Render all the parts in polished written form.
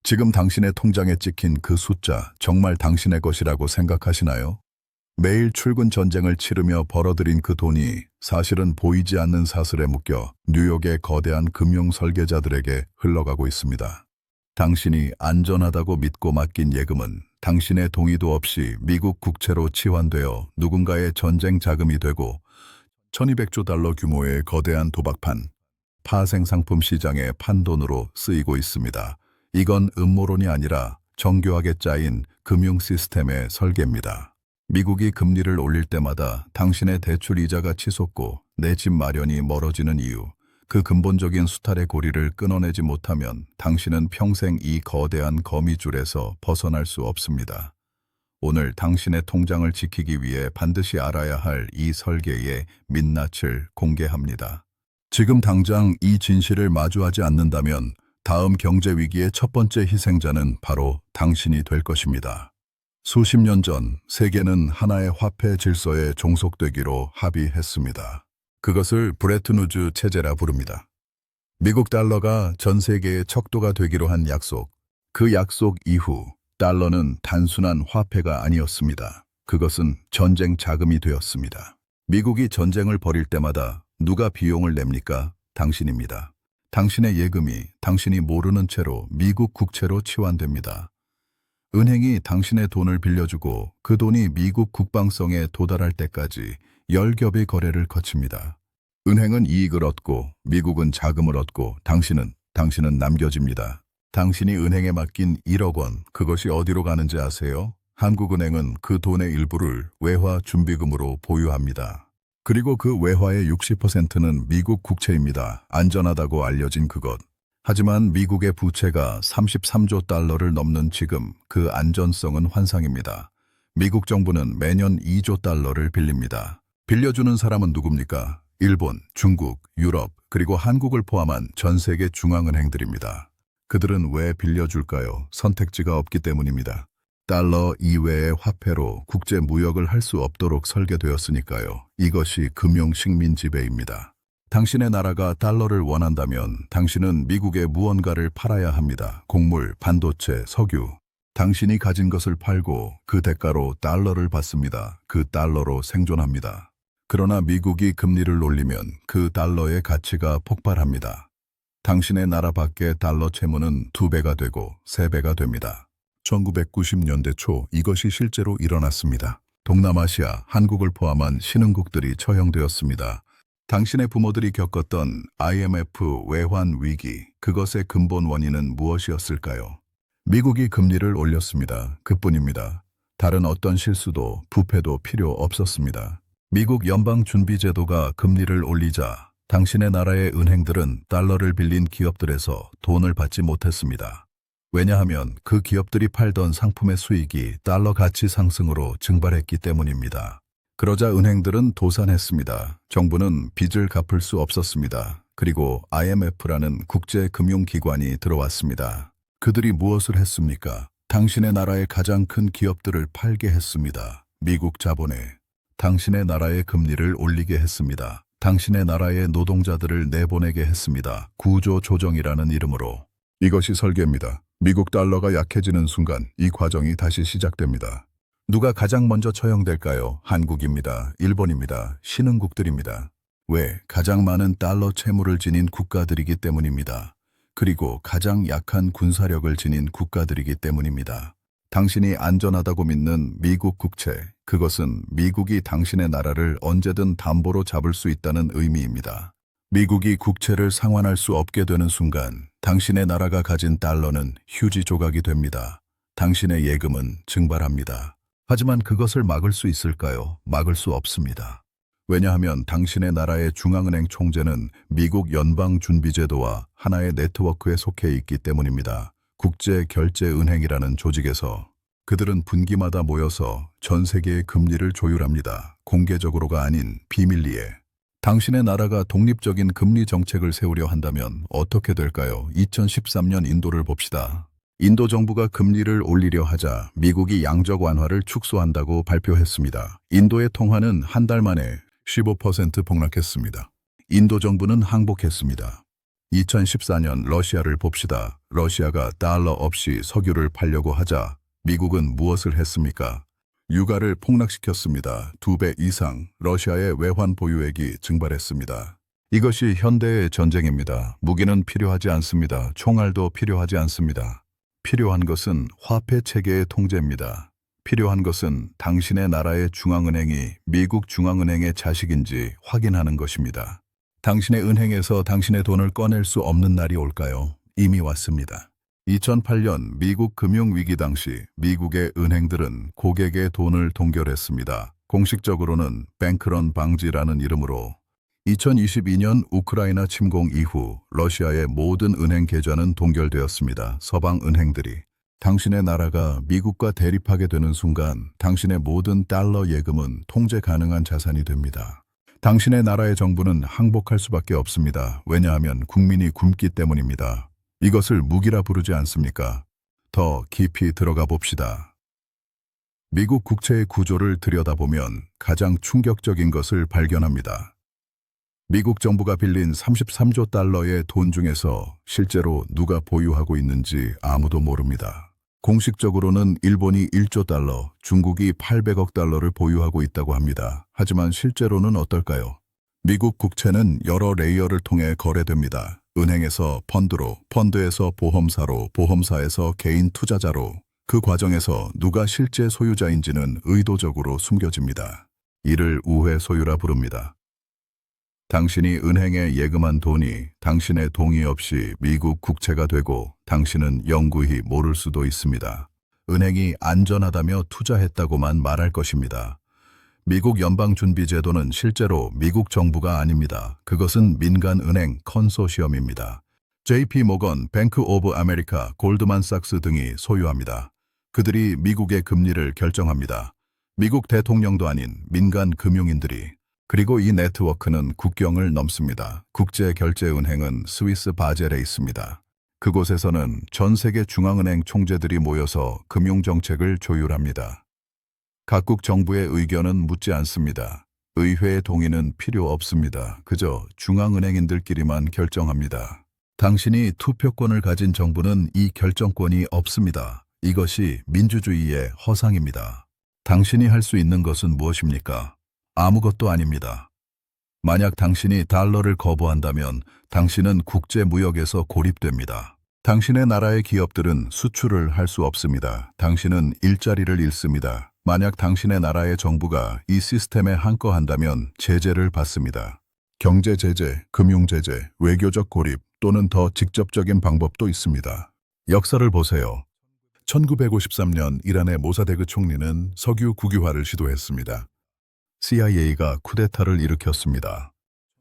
지금 당신의 통장에 찍힌 그 숫자 정말 당신의 것이라고 생각하시나요? 매일 출근 전쟁을 치르며 벌어들인 그 돈이 사실은 보이지 않는 사슬에 묶여 뉴욕의 거대한 금융 설계자들에게 흘러가고 있습니다. 당신이 안전하다고 믿고 맡긴 예금은 당신의 동의도 없이 미국 국채로 치환되어 누군가의 전쟁 자금이 되고 1200조 달러 규모의 거대한 도박판, 파생상품 시장의 판돈으로 쓰이고 있습니다. 이건 음모론이 아니라 정교하게 짜인 금융 시스템의 설계입니다. 미국이 금리를 올릴 때마다 당신의 대출 이자가 치솟고 내 집 마련이 멀어지는 이유, 그 근본적인 수탈의 고리를 끊어내지 못하면 당신은 평생 이 거대한 거미줄에서 벗어날 수 없습니다. 오늘 당신의 통장을 지키기 위해 반드시 알아야 할 이 설계의 민낯을 공개합니다. 지금 당장 이 진실을 마주하지 않는다면 다음 경제 위기의 첫 번째 희생자는 바로 당신이 될 것입니다. 수십 년 전 세계는 하나의 화폐 질서에 종속되기로 합의했습니다. 그것을 브레튼우즈 체제라 부릅니다. 미국 달러가 전 세계의 척도가 되기로 한 약속. 그 약속 이후 달러는 단순한 화폐가 아니었습니다. 그것은 전쟁 자금이 되었습니다. 미국이 전쟁을 벌일 때마다 누가 비용을 냅니까? 당신입니다. 당신의 예금이 당신이 모르는 채로 미국 국채로 치환됩니다. 은행이 당신의 돈을 빌려주고 그 돈이 미국 국방성에 도달할 때까지 10겹의 거래를 거칩니다. 은행은 이익을 얻고 미국은 자금을 얻고 당신은 남겨집니다. 당신이 은행에 맡긴 1억 원, 그것이 어디로 가는지 아세요? 한국은행은 그 돈의 일부를 외화 준비금으로 보유합니다. 그리고 그 외화의 60%는 미국 국채입니다. 안전하다고 알려진 그것. 하지만 미국의 부채가 33조 달러를 넘는 지금 그 안전성은 환상입니다. 미국 정부는 매년 2조 달러를 빌립니다. 빌려주는 사람은 누굽니까? 일본, 중국, 유럽, 그리고 한국을 포함한 전 세계 중앙은행들입니다. 그들은 왜 빌려줄까요? 선택지가 없기 때문입니다. 달러 이외의 화폐로 국제 무역을 할 수 없도록 설계되었으니까요. 이것이 금융 식민 지배입니다. 당신의 나라가 달러를 원한다면 당신은 미국에 무언가를 팔아야 합니다. 곡물, 반도체, 석유. 당신이 가진 것을 팔고 그 대가로 달러를 받습니다. 그 달러로 생존합니다. 그러나 미국이 금리를 올리면 그 달러의 가치가 폭발합니다. 당신의 나라 밖의 달러 채무는 2배가 되고 3배가 됩니다. 1990년대 초 이것이 실제로 일어났습니다. 동남아시아, 한국을 포함한 신흥국들이 처형되었습니다. 당신의 부모들이 겪었던 IMF 외환 위기, 그것의 근본 원인은 무엇이었을까요? 미국이 금리를 올렸습니다. 그뿐입니다. 다른 어떤 실수도 부패도 필요 없었습니다. 미국 연방준비제도가 금리를 올리자 당신의 나라의 은행들은 달러를 빌린 기업들에서 돈을 받지 못했습니다. 왜냐하면 그 기업들이 팔던 상품의 수익이 달러 가치 상승으로 증발했기 때문입니다. 그러자 은행들은 도산했습니다. 정부는 빚을 갚을 수 없었습니다. 그리고 IMF라는 국제금융기관이 들어왔습니다. 그들이 무엇을 했습니까? 당신의 나라의 가장 큰 기업들을 팔게 했습니다. 미국 자본에. 당신의 나라의 금리를 올리게 했습니다. 당신의 나라의 노동자들을 내보내게 했습니다. 구조조정이라는 이름으로. 이것이 설계입니다. 미국 달러가 약해지는 순간 이 과정이 다시 시작됩니다. 누가 가장 먼저 처형될까요? 한국입니다. 일본입니다. 신흥국들입니다. 왜? 가장 많은 달러 채무를 지닌 국가들이기 때문입니다. 그리고 가장 약한 군사력을 지닌 국가들이기 때문입니다. 당신이 안전하다고 믿는 미국 국채, 그것은 미국이 당신의 나라를 언제든 담보로 잡을 수 있다는 의미입니다. 미국이 국채를 상환할 수 없게 되는 순간 당신의 나라가 가진 달러는 휴지 조각이 됩니다. 당신의 예금은 증발합니다. 하지만 그것을 막을 수 있을까요? 막을 수 없습니다. 왜냐하면 당신의 나라의 중앙은행 총재는 미국 연방준비제도와 하나의 네트워크에 속해 있기 때문입니다. 국제결제은행이라는 조직에서 그들은 분기마다 모여서 전 세계의 금리를 조율합니다. 공개적으로가 아닌 비밀리에. 당신의 나라가 독립적인 금리 정책을 세우려 한다면 어떻게 될까요? 2013년 인도를 봅시다. 인도 정부가 금리를 올리려 하자 미국이 양적 완화를 축소한다고 발표했습니다. 인도의 통화는 한 달 만에 15% 폭락했습니다. 인도 정부는 항복했습니다. 2014년 러시아를 봅시다. 러시아가 달러 없이 석유를 팔려고 하자 미국은 무엇을 했습니까? 유가를 폭락시켰습니다. 2배 이상 러시아의 외환 보유액이 증발했습니다. 이것이 현대의 전쟁입니다. 무기는 필요하지 않습니다. 총알도 필요하지 않습니다. 필요한 것은 화폐 체계의 통제입니다. 필요한 것은 당신의 나라의 중앙은행이 미국 중앙은행의 자식인지 확인하는 것입니다. 당신의 은행에서 당신의 돈을 꺼낼 수 없는 날이 올까요? 이미 왔습니다. 2008년 미국 금융위기 당시 미국의 은행들은 고객의 돈을 동결했습니다. 공식적으로는 뱅크런 방지라는 이름으로. 2022년 우크라이나 침공 이후 러시아의 모든 은행 계좌는 동결되었습니다. 서방 은행들이. 당신의 나라가 미국과 대립하게 되는 순간 당신의 모든 달러 예금은 통제 가능한 자산이 됩니다. 당신의 나라의 정부는 항복할 수밖에 없습니다. 왜냐하면 국민이 굶기 때문입니다. 이것을 무기라 부르지 않습니까? 더 깊이 들어가 봅시다. 미국 국채의 구조를 들여다보면 가장 충격적인 것을 발견합니다. 미국 정부가 빌린 33조 달러의 돈 중에서 실제로 누가 보유하고 있는지 아무도 모릅니다. 공식적으로는 일본이 1조 달러, 중국이 800억 달러를 보유하고 있다고 합니다. 하지만 실제로는 어떨까요? 미국 국채는 여러 레이어를 통해 거래됩니다. 은행에서 펀드로, 펀드에서 보험사로, 보험사에서 개인 투자자로. 그 과정에서 누가 실제 소유자인지는 의도적으로 숨겨집니다. 이를 우회 소유라 부릅니다. 당신이 은행에 예금한 돈이 당신의 동의 없이 미국 국채가 되고 당신은 영구히 모를 수도 있습니다. 은행이 안전하다며 투자했다고만 말할 것입니다. 미국 연방준비제도는 실제로 미국 정부가 아닙니다. 그것은 민간은행 컨소시엄입니다. JP 모건, 뱅크 오브 아메리카, 골드만삭스 등이 소유합니다. 그들이 미국의 금리를 결정합니다. 미국 대통령도 아닌 민간 금융인들이. 그리고 이 네트워크는 국경을 넘습니다. 국제결제은행은 스위스 바젤에 있습니다. 그곳에서는 전 세계 중앙은행 총재들이 모여서 금융정책을 조율합니다. 각국 정부의 의견은 묻지 않습니다. 의회의 동의는 필요 없습니다. 그저 중앙은행인들끼리만 결정합니다. 당신이 투표권을 가진 정부는 이 결정권이 없습니다. 이것이 민주주의의 허상입니다. 당신이 할 수 있는 것은 무엇입니까? 아무것도 아닙니다. 만약 당신이 달러를 거부한다면 당신은 국제무역에서 고립됩니다. 당신의 나라의 기업들은 수출을 할 수 없습니다. 당신은 일자리를 잃습니다. 만약 당신의 나라의 정부가 이 시스템에 한거한다면 제재를 받습니다. 경제 제재, 금융 제재, 외교적 고립 또는 더 직접적인 방법도 있습니다. 역사를 보세요. 1953년 이란의 모사데그 총리는 석유 국유화를 시도했습니다. CIA가 쿠데타를 일으켰습니다.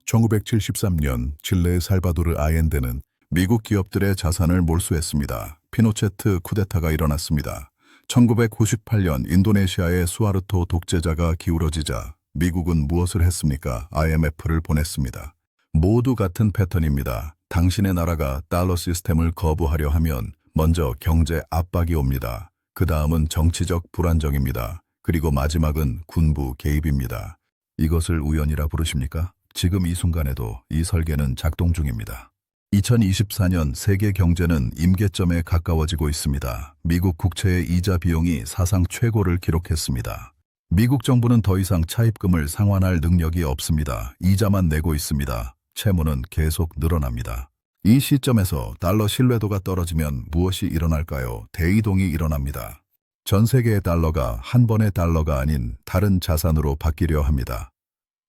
1973년 칠레의 살바도르 아엔데는 미국 기업들의 자산을 몰수했습니다. 피노체트 쿠데타가 일어났습니다. 1998년 인도네시아의 수하르토 독재자가 기울어지자 미국은 무엇을 했습니까? IMF를 보냈습니다. 모두 같은 패턴입니다. 당신의 나라가 달러 시스템을 거부하려 하면 먼저 경제 압박이 옵니다. 그 다음은 정치적 불안정입니다. 그리고 마지막은 군부 개입입니다. 이것을 우연이라 부르십니까? 지금 이 순간에도 이 설계는 작동 중입니다. 2024년 세계 경제는 임계점에 가까워지고 있습니다. 미국 국채의 이자 비용이 사상 최고를 기록했습니다. 미국 정부는 더 이상 차입금을 상환할 능력이 없습니다. 이자만 내고 있습니다. 채무는 계속 늘어납니다. 이 시점에서 달러 신뢰도가 떨어지면 무엇이 일어날까요? 대이동이 일어납니다. 전 세계의 달러가 한 번의 달러가 아닌 다른 자산으로 바뀌려 합니다.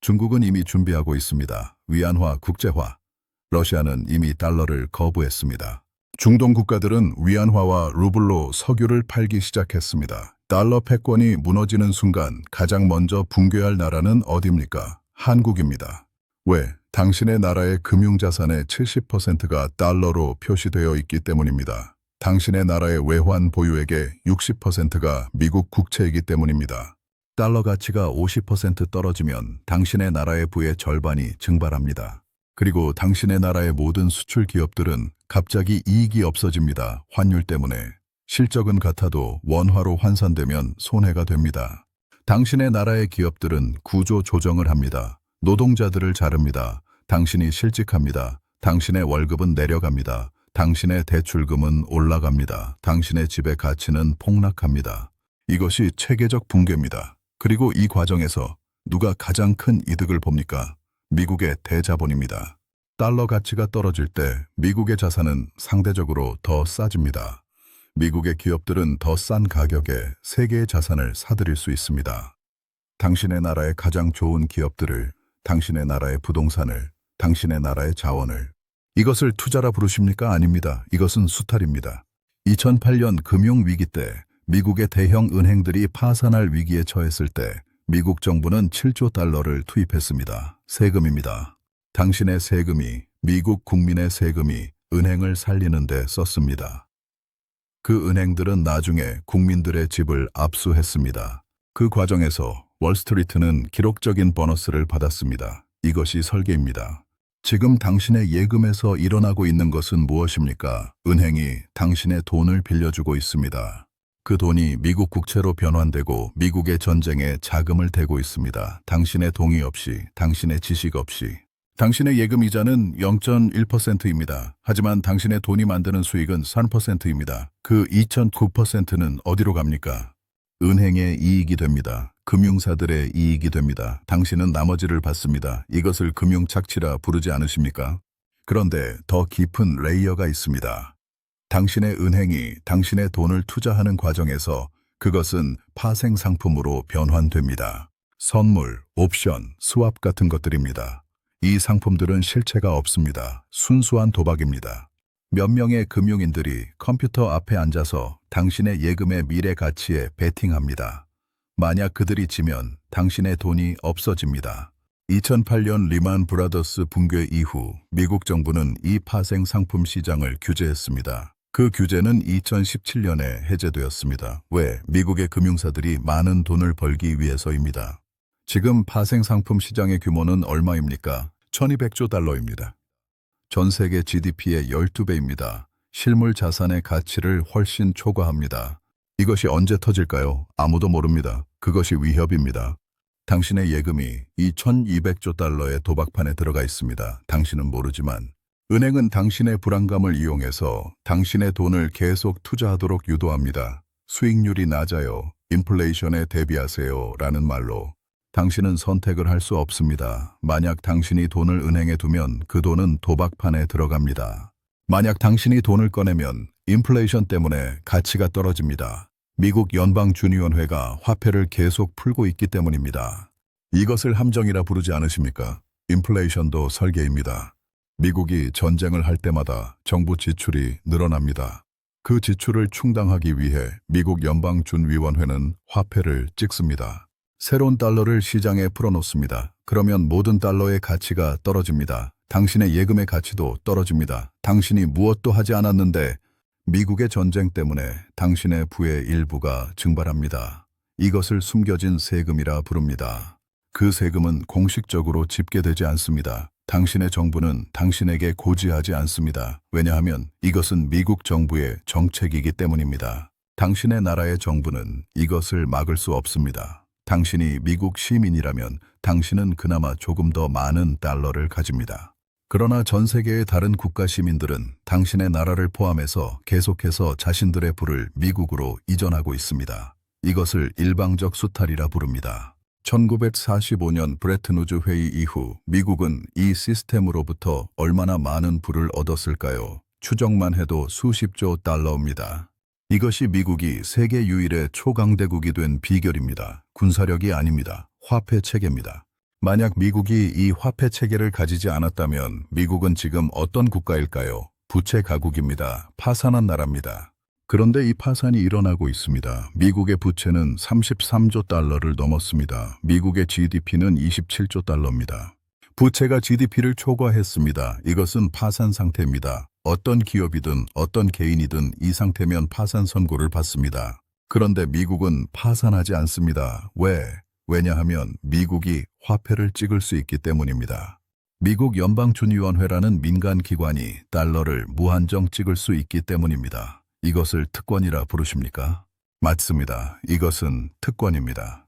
중국은 이미 준비하고 있습니다. 위안화, 국제화. 러시아는 이미 달러를 거부했습니다. 중동 국가들은 위안화와 루블로 석유를 팔기 시작했습니다. 달러 패권이 무너지는 순간 가장 먼저 붕괴할 나라는 어디입니까? 한국입니다. 왜? 당신의 나라의 금융자산의 70%가 달러로 표시되어 있기 때문입니다. 당신의 나라의 외환 보유액의 60%가 미국 국채이기 때문입니다. 달러 가치가 50% 떨어지면 당신의 나라의 부의 절반이 증발합니다. 그리고 당신의 나라의 모든 수출 기업들은 갑자기 이익이 없어집니다. 환율 때문에. 실적은 같아도 원화로 환산되면 손해가 됩니다. 당신의 나라의 기업들은 구조 조정을 합니다. 노동자들을 자릅니다. 당신이 실직합니다. 당신의 월급은 내려갑니다. 당신의 대출금은 올라갑니다. 당신의 집의 가치는 폭락합니다. 이것이 체계적 붕괴입니다. 그리고 이 과정에서 누가 가장 큰 이득을 봅니까? 미국의 대자본입니다. 달러 가치가 떨어질 때 미국의 자산은 상대적으로 더 싸집니다. 미국의 기업들은 더 싼 가격에 세계의 자산을 사들일 수 있습니다. 당신의 나라의 가장 좋은 기업들을, 당신의 나라의 부동산을, 당신의 나라의 자원을. 이것을 투자라 부르십니까? 아닙니다. 이것은 수탈입니다. 2008년 금융위기 때 미국의 대형 은행들이 파산할 위기에 처했을 때 미국 정부는 7조 달러를 투입했습니다. 세금입니다. 당신의 세금이, 미국 국민의 세금이 은행을 살리는 데 썼습니다. 그 은행들은 나중에 국민들의 집을 압수했습니다. 그 과정에서 월스트리트는 기록적인 보너스를 받았습니다. 이것이 설계입니다. 지금 당신의 예금에서 일어나고 있는 것은 무엇입니까? 은행이 당신의 돈을 빌려주고 있습니다. 그 돈이 미국 국채로 변환되고 미국의 전쟁에 자금을 대고 있습니다. 당신의 동의 없이, 당신의 지식 없이. 당신의 예금 이자는 0.1%입니다. 하지만 당신의 돈이 만드는 수익은 3%입니다. 그 2.9%는 어디로 갑니까? 은행의 이익이 됩니다. 금융사들의 이익이 됩니다. 당신은 나머지를 받습니다. 이것을 금융착취라 부르지 않으십니까? 그런데 더 깊은 레이어가 있습니다. 당신의 은행이 당신의 돈을 투자하는 과정에서 그것은 파생상품으로 변환됩니다. 선물, 옵션, 스왑 같은 것들입니다. 이 상품들은 실체가 없습니다. 순수한 도박입니다. 몇 명의 금융인들이 컴퓨터 앞에 앉아서 당신의 예금의 미래 가치에 베팅합니다. 만약 그들이 지면 당신의 돈이 없어집니다. 2008년 리만 브라더스 붕괴 이후 미국 정부는 이 파생 상품 시장을 규제했습니다. 그 규제는 2017년에 해제되었습니다. 왜? 미국의 금융사들이 많은 돈을 벌기 위해서입니다. 지금 파생 상품 시장의 규모는 얼마입니까? 1200조 달러입니다. 전 세계 GDP의 12배입니다. 실물 자산의 가치를 훨씬 초과합니다. 이것이 언제 터질까요? 아무도 모릅니다. 그것이 위협입니다. 당신의 예금이 이 1200조 달러의 도박판에 들어가 있습니다. 당신은 모르지만 은행은 당신의 불안감을 이용해서 당신의 돈을 계속 투자하도록 유도합니다. 수익률이 낮아요. 인플레이션에 대비하세요. 라는 말로. 당신은 선택을 할 수 없습니다. 만약 당신이 돈을 은행에 두면 그 돈은 도박판에 들어갑니다. 만약 당신이 돈을 꺼내면 인플레이션 때문에 가치가 떨어집니다. 미국 연방준위원회가 화폐를 계속 풀고 있기 때문입니다. 이것을 함정이라 부르지 않으십니까? 인플레이션도 설계입니다. 미국이 전쟁을 할 때마다 정부 지출이 늘어납니다. 그 지출을 충당하기 위해 미국 연방준위원회는 화폐를 찍습니다. 새로운 달러를 시장에 풀어놓습니다. 그러면 모든 달러의 가치가 떨어집니다. 당신의 예금의 가치도 떨어집니다. 당신이 무엇도 하지 않았는데 미국의 전쟁 때문에 당신의 부의 일부가 증발합니다. 이것을 숨겨진 세금이라 부릅니다. 그 세금은 공식적으로 집계되지 않습니다. 당신의 정부는 당신에게 고지하지 않습니다. 왜냐하면 이것은 미국 정부의 정책이기 때문입니다. 당신의 나라의 정부는 이것을 막을 수 없습니다. 당신이 미국 시민이라면 당신은 그나마 조금 더 많은 달러를 가집니다. 그러나 전 세계의 다른 국가 시민들은 당신의 나라를 포함해서 계속해서 자신들의 부를 미국으로 이전하고 있습니다. 이것을 일방적 수탈이라 부릅니다. 1945년 브레튼우즈 회의 이후 미국은 이 시스템으로부터 얼마나 많은 부를 얻었을까요? 추정만 해도 수십조 달러입니다. 이것이 미국이 세계 유일의 초강대국이 된 비결입니다. 군사력이 아닙니다. 화폐 체계입니다. 만약 미국이 이 화폐 체계를 가지지 않았다면 미국은 지금 어떤 국가일까요? 부채 가국입니다. 파산한 나라입니다. 그런데 이 파산이 일어나고 있습니다. 미국의 부채는 33조 달러를 넘었습니다. 미국의 GDP는 27조 달러입니다. 부채가 GDP를 초과했습니다. 이것은 파산 상태입니다. 어떤 기업이든 어떤 개인이든 이 상태면 파산 선고를 받습니다. 그런데 미국은 파산하지 않습니다. 왜? 왜냐하면 미국이 화폐를 찍을 수 있기 때문입니다. 미국 연방준위원회라는 민간 기관이 달러를 무한정 찍을 수 있기 때문입니다. 이것을 특권이라 부르십니까? 맞습니다. 이것은 특권입니다.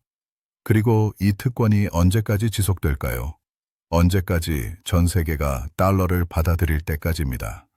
그리고 이 특권이 언제까지 지속될까요? 언제까지 전 세계가 달러를 받아들일 때까지입니다.